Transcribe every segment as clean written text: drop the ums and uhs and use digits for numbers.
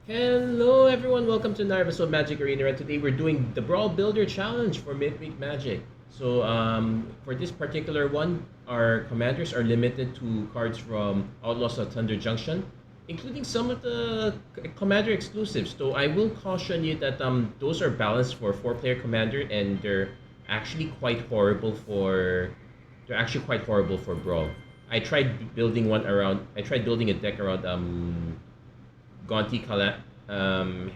Hello everyone, welcome to another episode of Magic Arena, and today we're doing the Brawl Builder Challenge for Midweek Magic. For this particular one, our commanders are limited to cards from Outlaws of Thunder Junction, including some of the commander exclusives. So I will caution you that those are balanced for 4-player commander, and actually quite horrible for they're actually quite horrible for Brawl. I tried building a deck around Gonti um,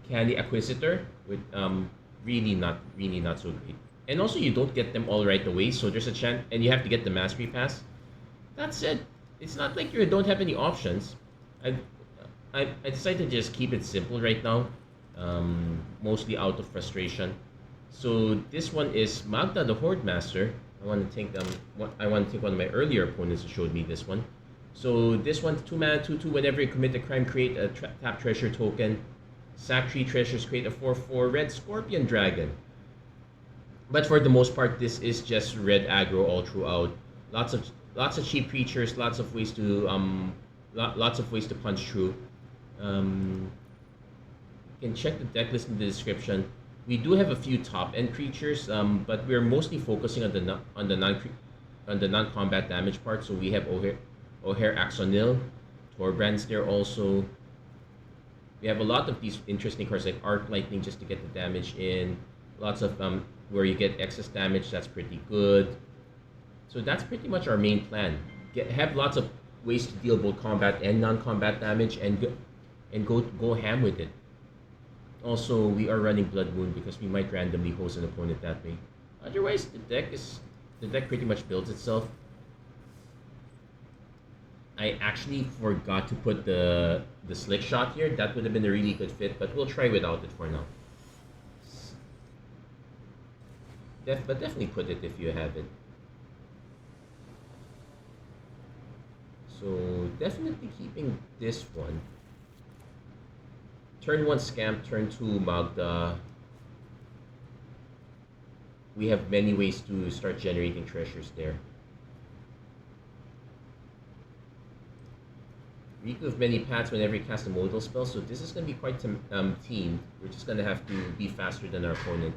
Candy Acquisitor with really not so great. And also you don't get them all right away, so there's a chance, and you have to get the Mastery Pass. That said, it's not like you don't have any options. I I decided to just keep it simple right now, mostly out of frustration. So this one is Magda the Hoardmaster. I want to take one of my earlier opponents who showed me this one. So this one, 2 mana, 2/2. Whenever you commit a crime, create a tap treasure token. Sack 3 treasures, create a 4/4 red Scorpion Dragon. But for the most part, this is just red aggro all throughout. Lots of cheap creatures, lots of ways to punch through. You can check the deck list in the description. We do have a few top end creatures, but we're mostly focusing on the non-combat damage part. So we have O'Hare Axonil, Torbrand's there also. We have a lot of these interesting cards like Arc Lightning just to get the damage in. Lots of where you get excess damage, that's pretty good. So that's pretty much our main plan. Have lots of ways to deal both combat and non-combat damage, and go ham with it. Also, we are running Blood Moon because we might randomly host an opponent that way. Otherwise, the deck pretty much builds itself. I actually forgot to put the Slick Shot here. That would have been a really good fit, but we'll try without it for now. But definitely put it if you have it. So definitely keeping this one. Turn 1 Scamp, turn 2 Magda. We have many ways to start generating treasures there. Riku of many paths whenever you cast a modal spell, so this is going to be quite teamed. We're just going to have to be faster than our opponent.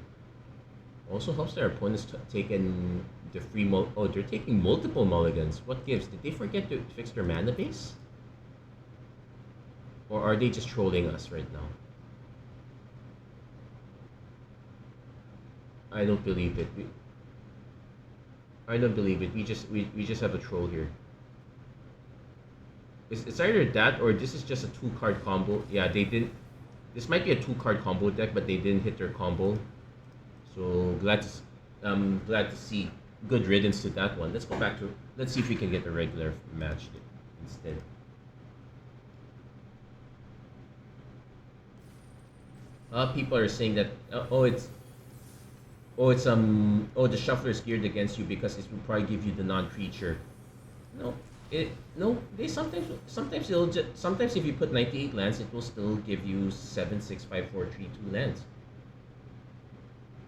Also helps that our opponent's taken the free they're taking multiple mulligans. What gives? Did they forget to fix their mana base? Or are they just trolling us right now? I don't believe it. I don't believe it. We just have a troll here. It's either that or this is just a 2-card combo. Yeah, they didn't. This might be a 2-card combo deck, but they didn't hit their combo. So glad to see. Good riddance to that one. Let's go back to. Let's see if we can get a regular match instead. People are saying that the shuffler is geared against you because it will probably give you the non-creature. They sometimes sometimes if you put 98 lands, it will still give you 7, 6, 5, 4, 3, 2 lands.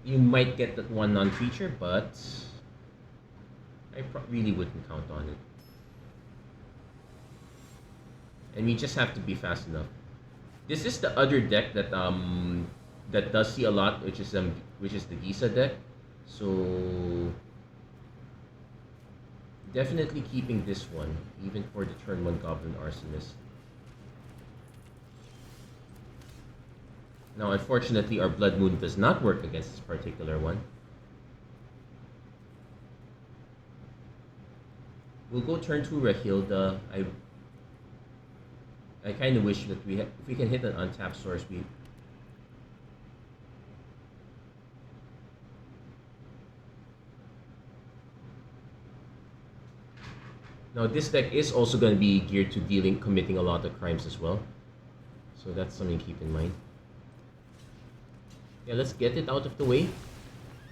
You might get that one non-creature, but I really wouldn't count on it. And we just have to be fast enough. This is the other deck that that does see a lot, which is the Gisa deck. So definitely keeping this one, even for the turn 1 Goblin Arsonist. Now, unfortunately, our Blood Moon does not work against this particular one. We'll go turn 2 Rahilda. I kind of wish that if we can hit an untapped source, we. Now this deck is also going to be geared to committing a lot of crimes as well. So that's something to keep in mind. Yeah, let's get it out of the way.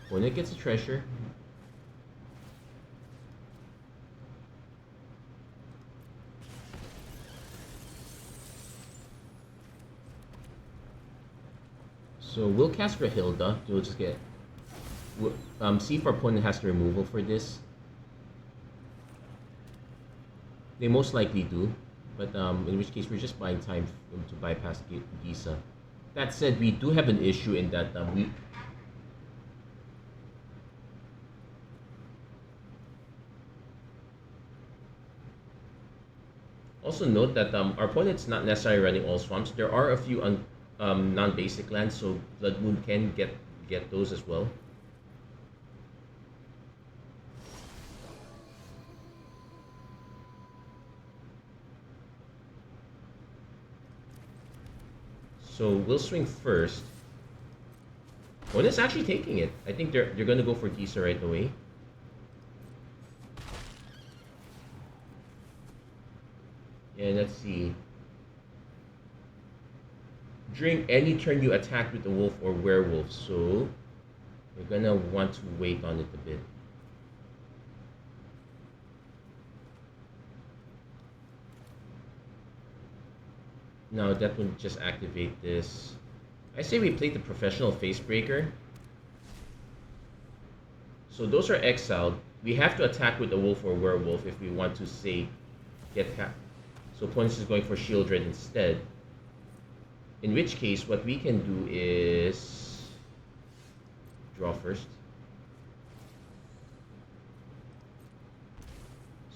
Opponent gets a treasure. So we'll cast Rahilda. We'll just get. See if our opponent has the removal for this. They most likely do. But in which case we're just buying time to bypass Gisa. That said, we do have an issue in that we also note that our opponent's not necessarily running all swamps. There are a few non-basic lands, so Blood Moon can get those as well. So we'll swing first. Opponent's actually taking it. I think they're gonna go for Gisa right away. And let's see. During any turn you attack with a wolf or werewolf, so we're gonna want to wait on it a bit. Now that will just activate this. I say we play the professional Facebreaker. So those are exiled. We have to attack with a wolf or werewolf if we want to say get cap. So opponent is going for Shieldred instead. In which case, what we can do is draw first.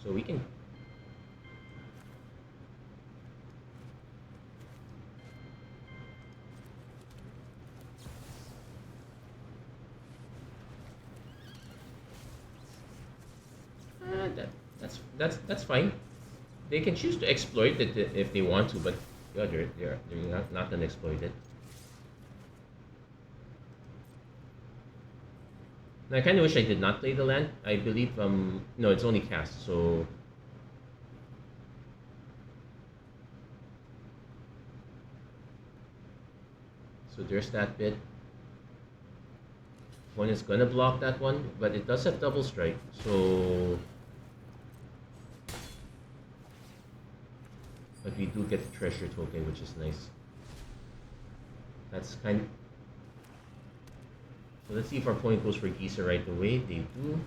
So we can that's fine. They can choose to exploit it if they want to, but yeah, they're not gonna exploit it. Now, I kind of wish I did not play the land. I believe no, it's only cast, so there's that bit. One is gonna block that one, but it does have double strike, so. But we do get the treasure token, which is nice. That's kind of... So let's see if our opponent goes for Gisa right away. They do.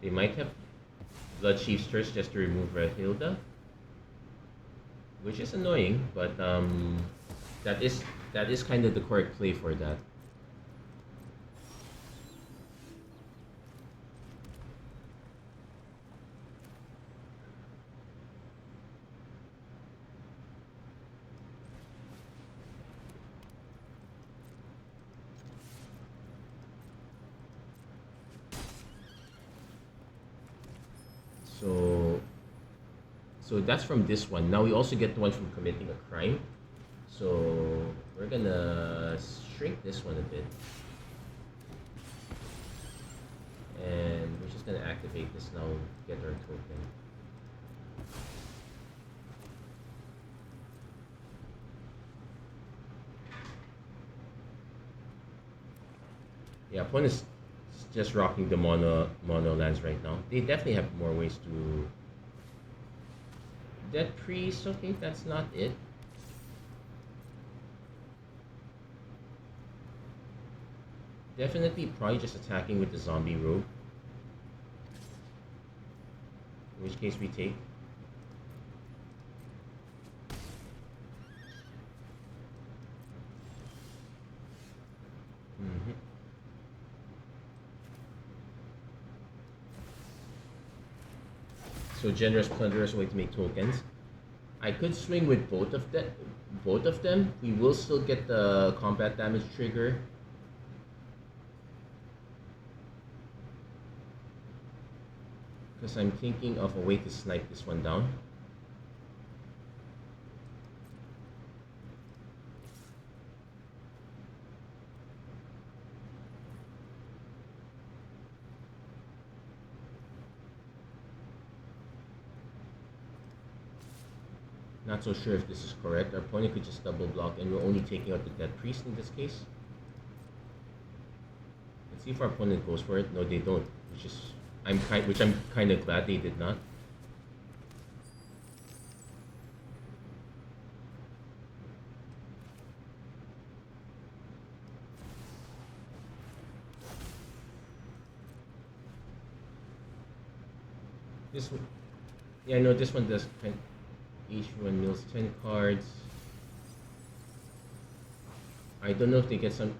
They might have Blood Chief's Curse just to remove Rahilda, which is annoying, but that is kind of the correct play for that. So that's from this one. Now we also get the one from committing a crime. So we're gonna shrink this one a bit. And we're just gonna activate this now, get our token. Yeah, opponent is just rocking the mono lands right now. They definitely have more ways to... Dead Priest, okay, that's not it. Definitely probably just attacking with the zombie rogue. In which case we take. So Generous Plunderer is a way to make tokens. I could swing with both of them. We will still get the combat damage trigger. Because I'm thinking of a way to snipe this one down. Not so sure if this is correct. Our opponent could just double block and we're only taking out the Dead Priest in this case. Let's see if our opponent goes for it. No, they don't. I'm kind of glad they did not. This one, yeah, no, this one does each one mills 10 cards. I don't know if they get some.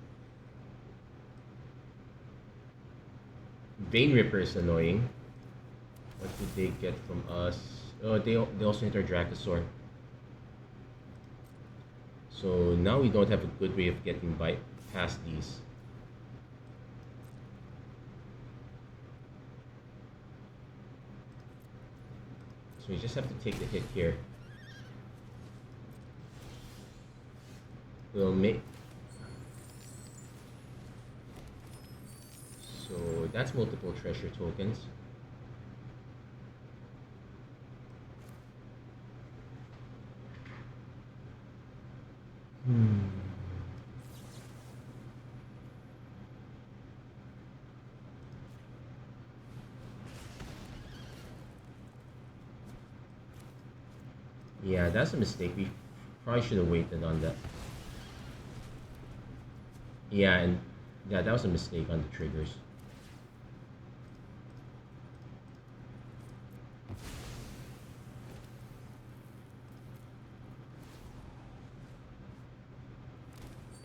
Vein Ripper is annoying. What did they get from us? Oh, they also hit our Dracosaur. So now we don't have a good way of getting by past these. So we just have to take the hit here. We'll make. So that's multiple treasure tokens. Yeah, that's a mistake. We probably should have waited on that. Yeah, and yeah, that was a mistake on the triggers.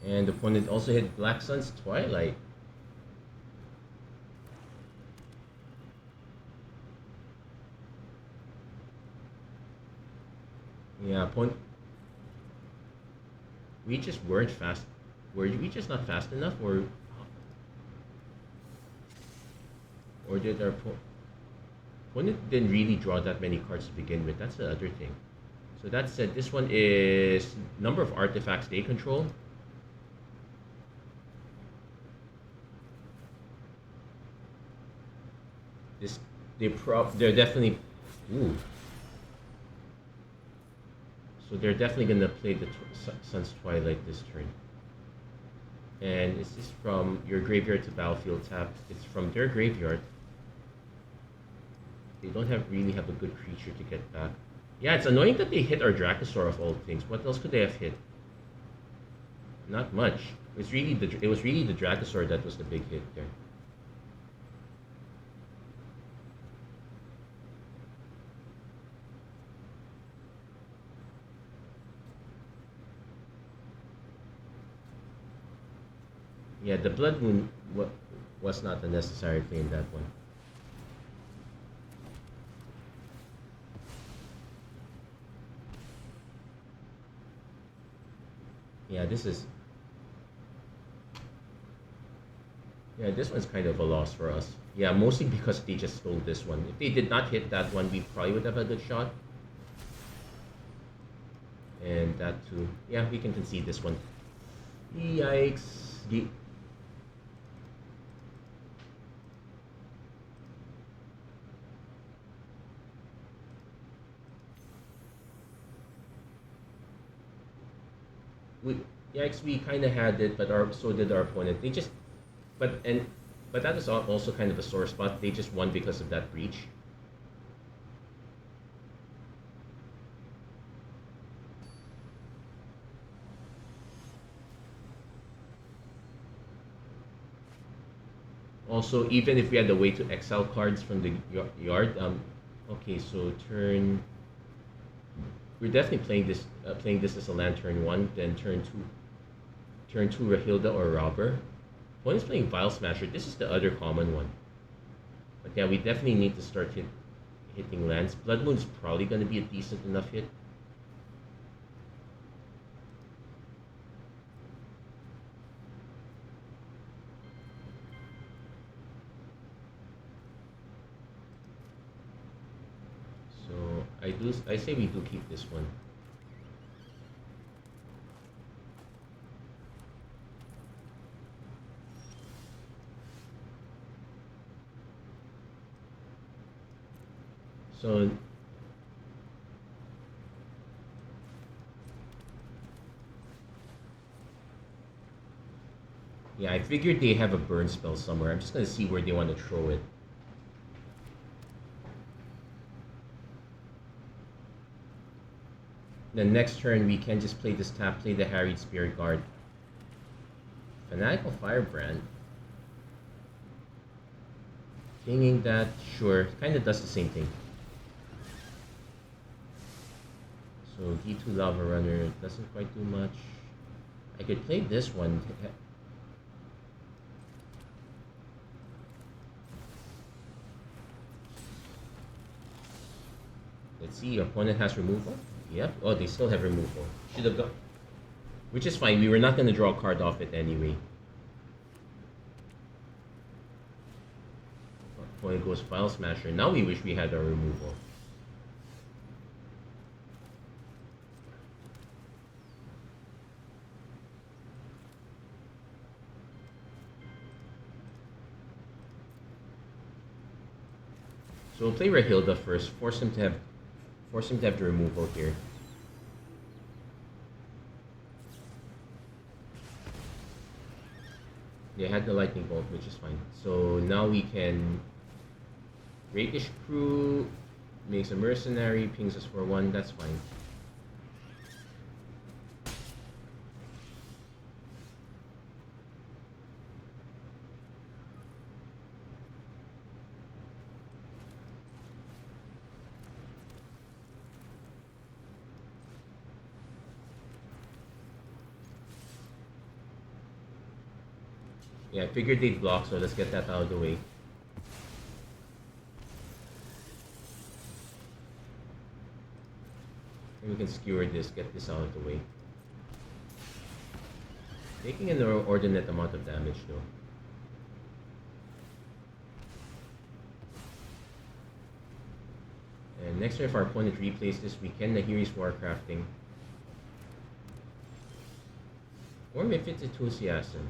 And the opponent also hit Black Sun's Twilight. Yeah, we just weren't fast. Were we just not fast enough, or did our opponent didn't really draw that many cards to begin with? That's the other thing. So that said, this one is number of artifacts they control. They're definitely. Ooh. So they're definitely gonna play the Sun's Twilight this turn. And this is from your graveyard to battlefield tap. It's from their graveyard. They don't really have a good creature to get back. Yeah, it's annoying that they hit our Dracosaur of all things. What else could they have hit? Not much. It was really the Dracosaur that was the big hit there. Yeah, the Blood Moon was not a necessary play in that one. Yeah, this one's kind of a loss for us. Yeah, mostly because they just stole this one. If they did not hit that one, we probably would have a good shot. And that too. Yeah, we can concede this one. Yikes. Yikes, we kind of had it, but so did our opponent. They just, but that is also kind of a sore spot. They just won because of that breach. Also, even if we had a way to exile cards from the yard, okay, so we're definitely playing this as a land turn 1, then turn 2 Rahilda or Robber. One is playing Vile Smasher. This is the other common one. But yeah, we definitely need to start hitting lands. Blood Moon is probably going to be a decent enough hit. So I say we do keep this one. So yeah, I figured they have a burn spell somewhere. I'm just gonna see where they want to throw it. The next turn we can just play this tap, play the Harried Spirit Guard. Fanatical Firebrand. Kinging that, sure, kind of does the same thing. So D2 Lava Runner doesn't quite do much. I could play this one. Let's see, opponent has removal. Yep. Oh, they still have removal. Should have got. Which is fine. We were not going to draw a card off it anyway. Opponent goes File Smasher. Now we wish we had our removal. So we'll play Rahilda first. Force him to have the removal here. They had the lightning bolt, which is fine. So now we can Rakish Crew, makes a mercenary, pings us for 1, that's fine. Yeah, I figured they'd block, so let's get that out of the way. And we can skewer this, get this out of the way. Taking an inordinate amount of damage though. And next turn, if our opponent replays this, we can Nahiri's Warcrafting. Or maybe it's Enthusiasm.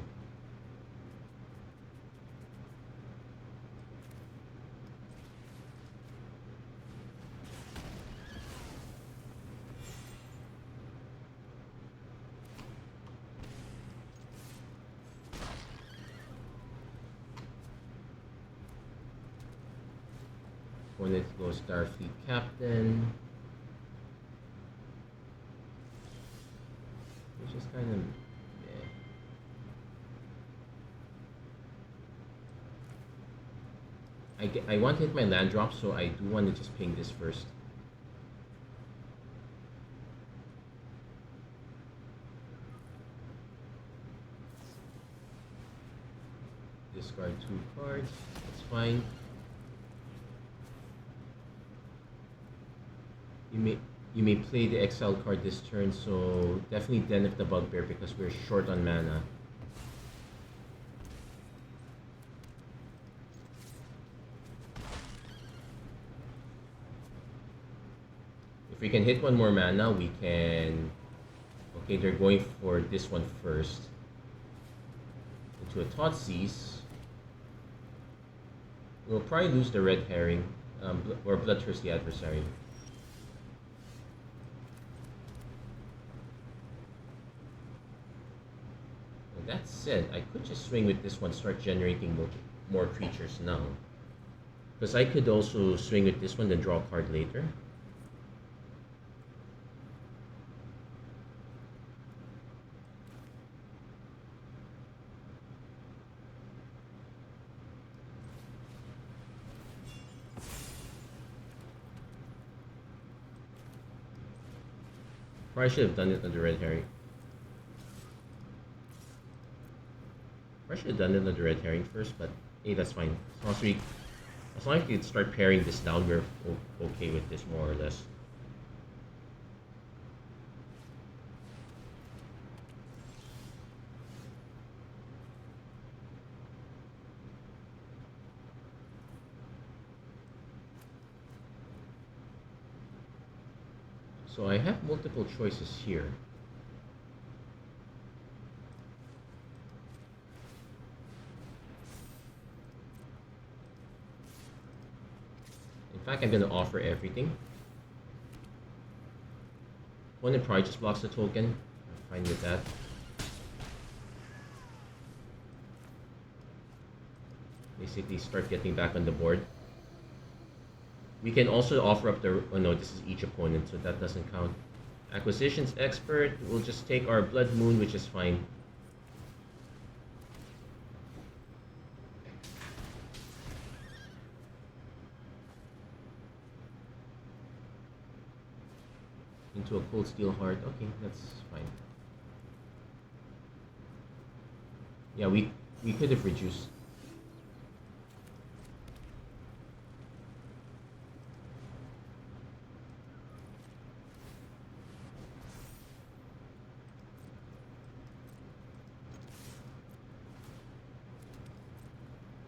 Opponent goes Starfleet Captain. Which is kind of I want to hit my land drop, so I do want to just ping this first. Discard 2 cards, that's fine. You may play the exile card this turn, so definitely Den of the Bugbear because we're short on mana. If we can hit 1 more mana, we can... Okay, they're going for this one first. Into a Thoughtseize. We'll probably lose the Red Herring, or Bloodthirsty Adversary. That said, I could just swing with this one, start generating more creatures now. Because I could also swing with this one, then draw a card later. Probably should have done it on the Red Herring. I should have done it on the Red Herring first, but hey, that's fine. As long as we start paring this down, we're okay with this more or less. So I have multiple choices here. In fact, I'm going to offer everything. Opponent probably just blocks the token. I'm fine with that. Basically start getting back on the board. We can also offer up the... Oh no, this is each opponent, so that doesn't count. Acquisitions Expert, we'll just take our Blood Moon, which is fine. to a cold steel heart. Okay, that's fine. Yeah, we could have reduced.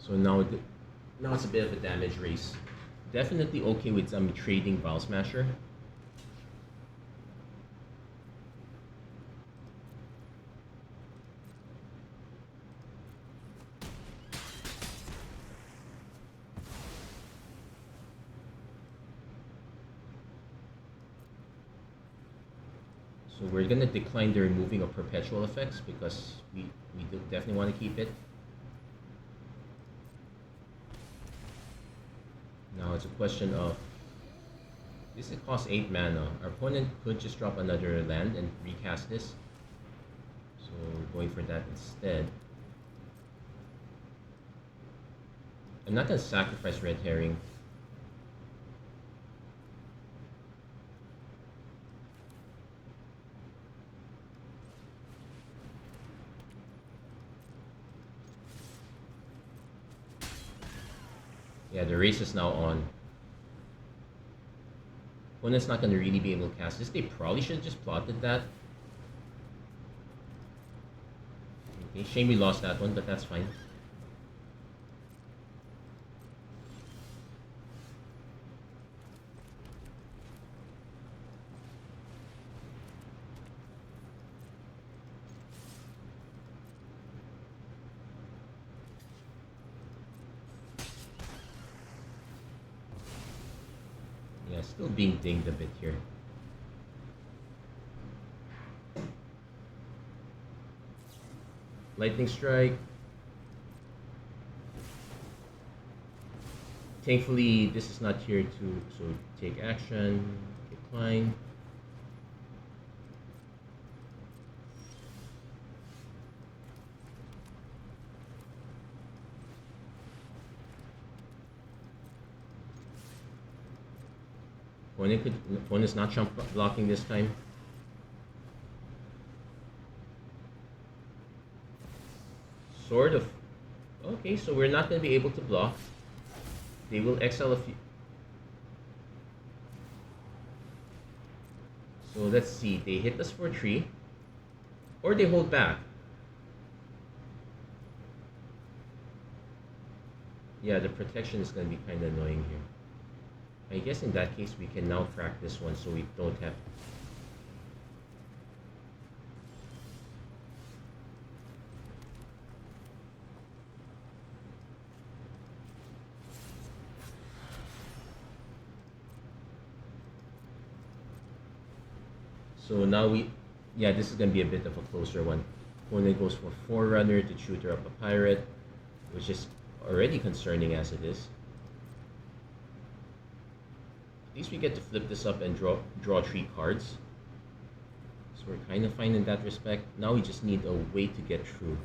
So now, now it's a bit of a damage race. Definitely okay with trading Brawl Smasher. So we're gonna decline the removing of perpetual effects because we do definitely want to keep it. Now it's a question of, this it costs 8 mana. Our opponent could just drop another land and recast this. So we're going for that instead. I'm not gonna sacrifice Red Herring. Yeah, the race is now on. Opponent's not going to really be able to cast this. They probably should have just plotted that. Okay, shame we lost that one, but that's fine. Still being dinged a bit here. Lightning Strike. Thankfully, this is not here to take action, decline. Opponent's not jump blocking this time. Sort of. Okay, so we're not going to be able to block. They will exile a few. So let's see. They hit us for 3. Or they hold back. Yeah, the protection is going to be kind of annoying here. I guess in that case we can now crack this one so we don't have. So now yeah, this is going to be a bit of a closer one. Opponent goes for Forerunner to tutor up a pirate, which is already concerning as it is. At least we get to flip this up and draw 3 cards. So we're kind of fine in that respect. Now we just need a way to get through.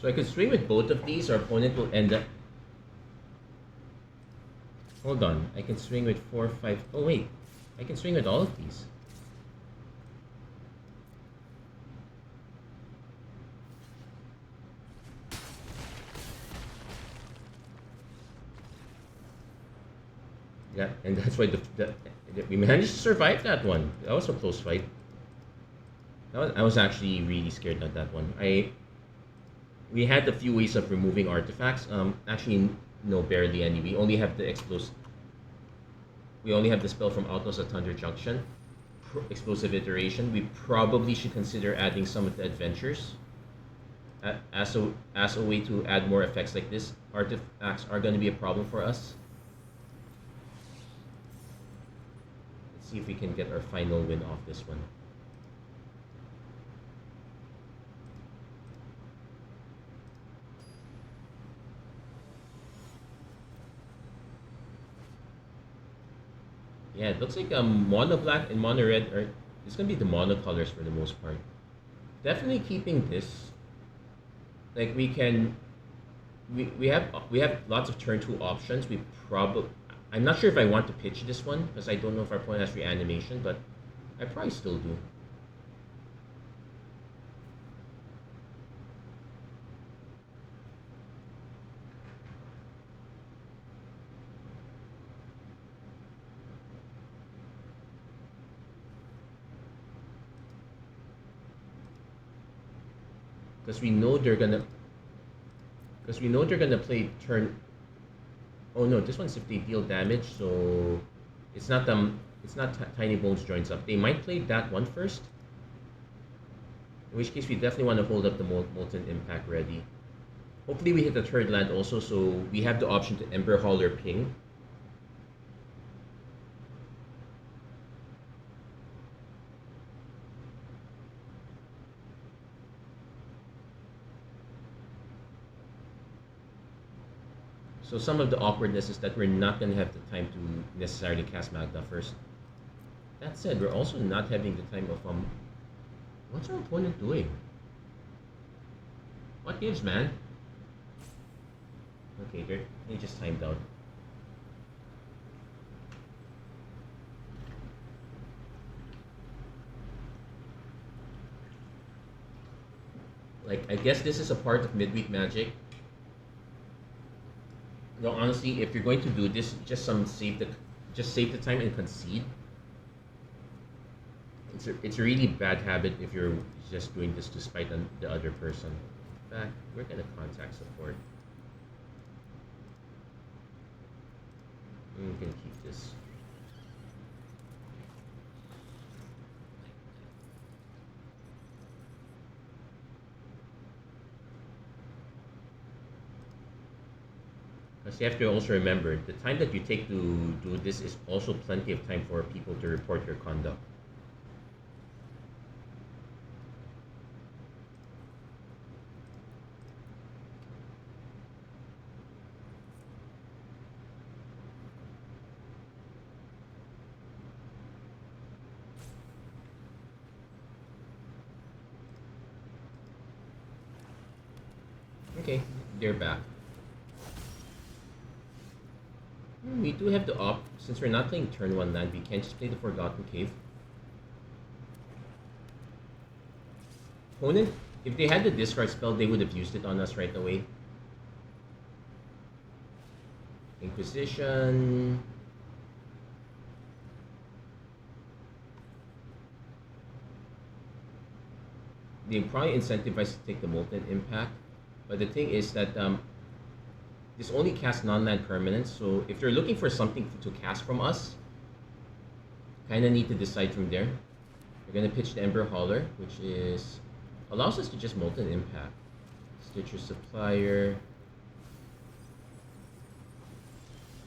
So I could swing with both of these. Our opponent will end up. Hold on. I can swing with 4, 5. Oh wait, I can swing with all of these. Yeah, and that's why we managed to survive that one. That was a close fight. I was actually really scared at that one. We had a few ways of removing artifacts. Actually, no, barely any. We only have the explosive. We only have the spell from Outlaws at Thunder Junction. Explosive iteration. We probably should consider adding some of the adventures as a way to add more effects like this. Artifacts are going to be a problem for us. Let's see if we can get our final win off this one. Yeah, it looks like mono black and mono red are. It's gonna be the mono colors for the most part. Definitely keeping this. Like we have lots of turn two options. We probably. I'm not sure if I want to pitch this one because I don't know if our opponent has reanimation, but I probably still do. Because we know they're gonna play turn. Oh no, this one's if they deal damage, so it's not Tiny Bones joins up. They might play that one first. In which case we definitely want to hold up the Molten Impact ready. Hopefully we hit the third land also, so we have the option to Ember Hauler ping. So some of the awkwardness is that we're not going to have the time to necessarily cast Magda first. That said, we're also not having the time of what's our opponent doing? What gives, man? Okay, they just timed out. Like, I guess this is a part of midweek magic. No, honestly, if you're going to do this, just save the time and concede. It's a really bad habit if you're just doing this to spite the other person. In fact, we're gonna contact support. We can keep this. Because you have to also remember, the time that you take to do this is also plenty of time for people to report your conduct. Okay, they're back. We do have the op. Since we're not playing turn 1 land, we can just play the Forgotten Cave. Opponent, if they had the discard spell, they would have used it on us right away. Inquisition. They probably incentivize to take the Molten Impact. But the thing is that this only casts non-land permanents, so if you're looking for something to cast from us, kind of need to decide from there. We're going to pitch the Ember Hauler, which allows us to just Molten Impact. Stitcher Supplier.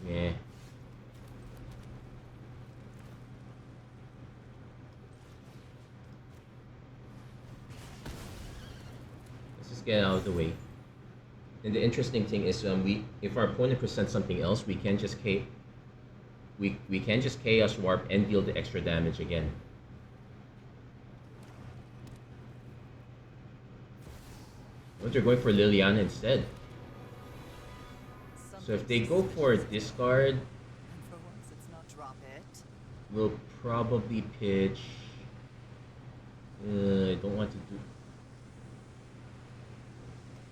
Yeah. Let's just get out of the way. And the interesting thing is, if our opponent presents something else, we can just we can just Chaos Warp and deal the extra damage again. What they're going for Liliana instead. So if they go for discard, we'll probably pitch. I don't want to do.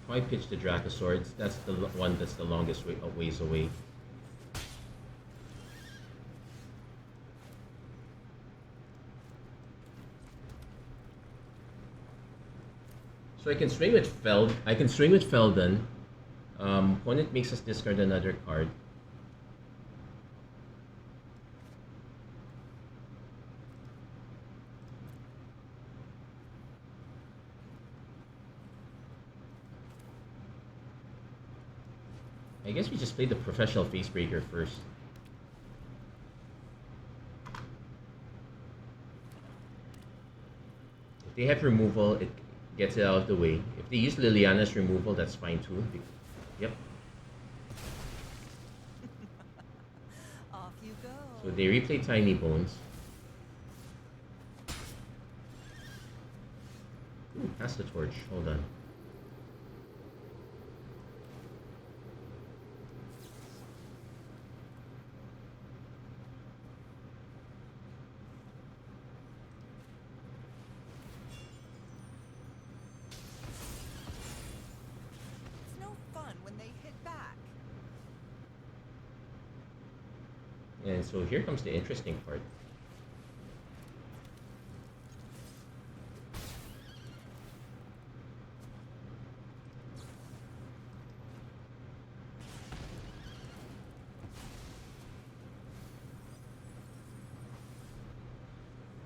Probably pitch the Dracosaurus. That's the one that's the longest ways away. So I can swing with Feldon. Opponent makes us discard another card. I guess we just play the professional Facebreaker first. If they have removal, it gets it out of the way. If they use Liliana's removal, that's fine too. Yep. Off you go. So they replay Tiny Bones. Ooh, pass the torch. Hold on. It's no fun when they hit back. And so here comes the interesting part.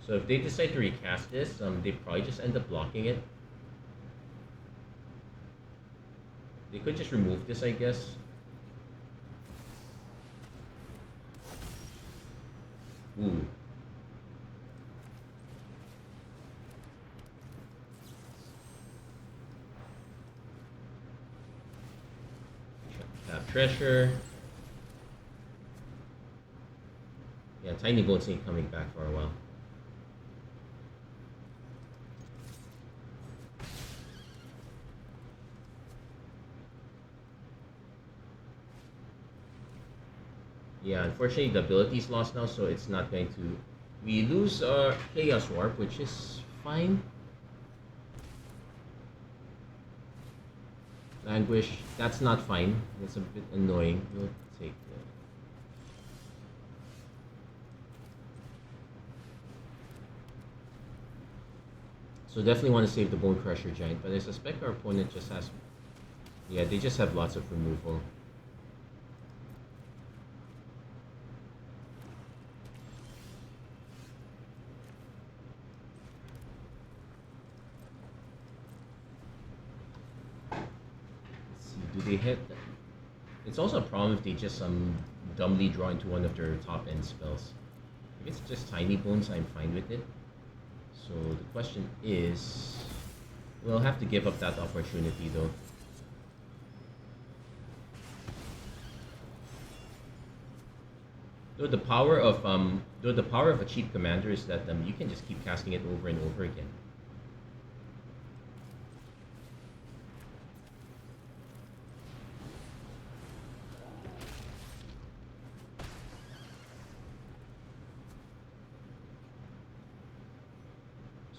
So if they decide to recast this, they probably just end up blocking it. They could just remove this, I guess. Ooh. Tap Treasure. Yeah, Tiny Bones ain't coming back for a while. Yeah, unfortunately the ability's lost now, so it's not going to... We lose our Chaos Warp, which is fine. Languish, that's not fine. That's a bit annoying. We'll take that. So definitely want to save the Bone Crusher Giant, but I suspect our opponent just has... Yeah, they just have lots of removal. Do they hit? It's also a problem if they just dumbly draw into one of their top end spells. If it's just Tiny Bones, I'm fine with it. So the question is, we'll have to give up that opportunity though. Though the power of a cheap commander is that you can just keep casting it over and over again.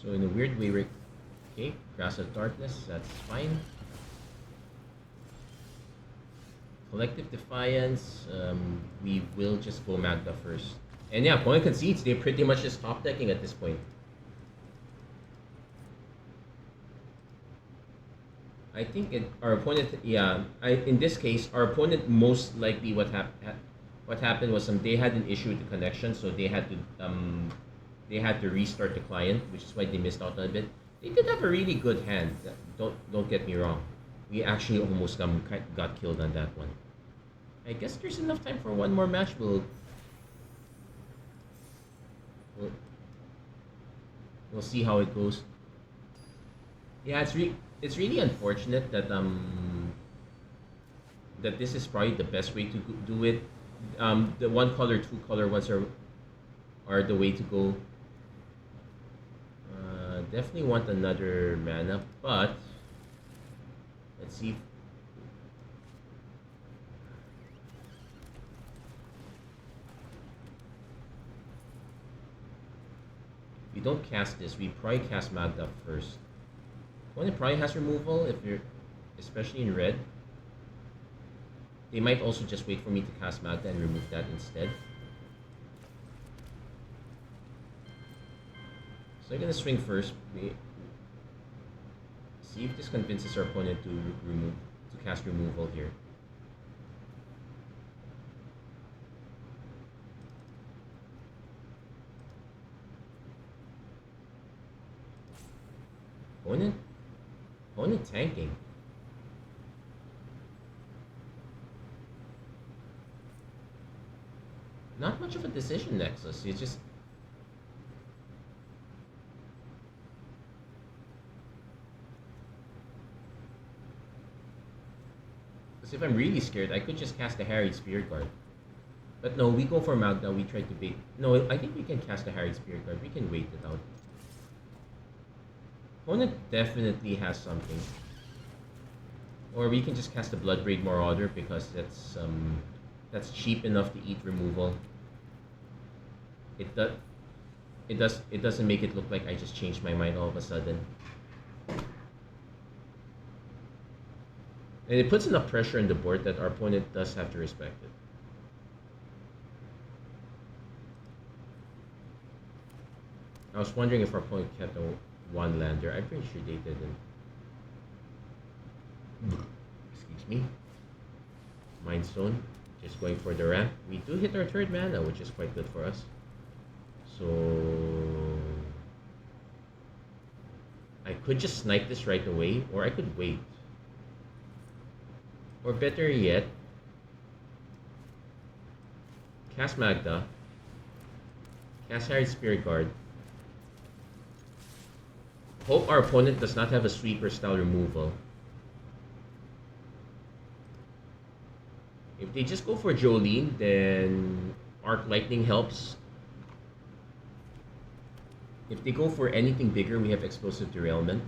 So in a weird way, okay, Grass of Darkness, that's fine. Collective Defiance, we will just go Magda first. And yeah, opponent concedes, they're pretty much just top decking at this point. I think our opponent, yeah, in this case, our opponent most likely what happened was they had an issue with the connection, so they had to restart the client, which is why they missed out on a bit. They did have a really good hand. Don't get me wrong. We actually almost got killed on that one. I guess there's enough time for one more match. We'll see how it goes. Yeah, it's really unfortunate that that this is probably the best way to do it. The 1 color, 2 color ones are the way to go. Definitely want another mana, but let's see. If we don't cast this, we probably cast Magda first. One, it probably has removal if you're, especially in red. They might also just wait for me to cast Magda and remove that instead. So I'm gonna swing first. See see if this convinces our opponent to cast removal here. Opponent tanking. Not much of a decision, Nexus. You just... Because if I'm really scared, I could just cast a Harried Spirit Guard. But no, we go for Magda, we try to bait... No, I think we can cast a Harried Spirit Guard. We can wait it out. Opponent definitely has something. Or we can just cast a Bloodbraid Marauder because that's cheap enough to eat removal. It doesn't make it look like I just changed my mind all of a sudden. And it puts enough pressure on the board that our opponent does have to respect it. I was wondering if our opponent kept a one lander. I'm pretty sure they didn't. Excuse me. Mind Stone. Just going for the ramp. We do hit our third mana, which is quite good for us. So I could just snipe this right away, or I could wait. Or better yet, cast Magda, cast Harried Spirit Guard. Hope our opponent does not have a sweeper style removal. If they just go for Jolene, then Arc Lightning helps. If they go for anything bigger, we have Explosive Derailment.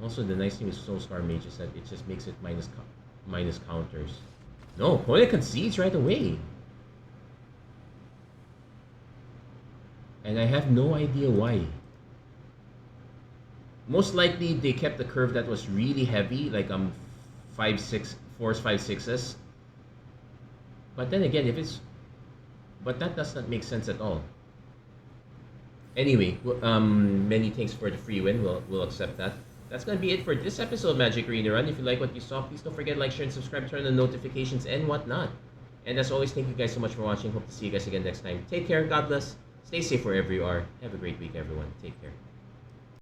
Also, the nice thing with Soulscar Mage is that it just makes it minus counters. No, opponent concedes right away. And I have no idea why. Most likely they kept the curve that was really heavy, like 5-6 4s 5-6s. But then again, but that does not make sense at all. Anyway, many thanks for the free win. We'll accept that. That's gonna be it for this episode of Magic Arena Run. If you like what you saw, please don't forget to like, share, and subscribe, turn on notifications and whatnot. And as always, thank you guys so much for watching. Hope to see you guys again next time. Take care, God bless, stay safe wherever you are. Have a great week, everyone. Take care.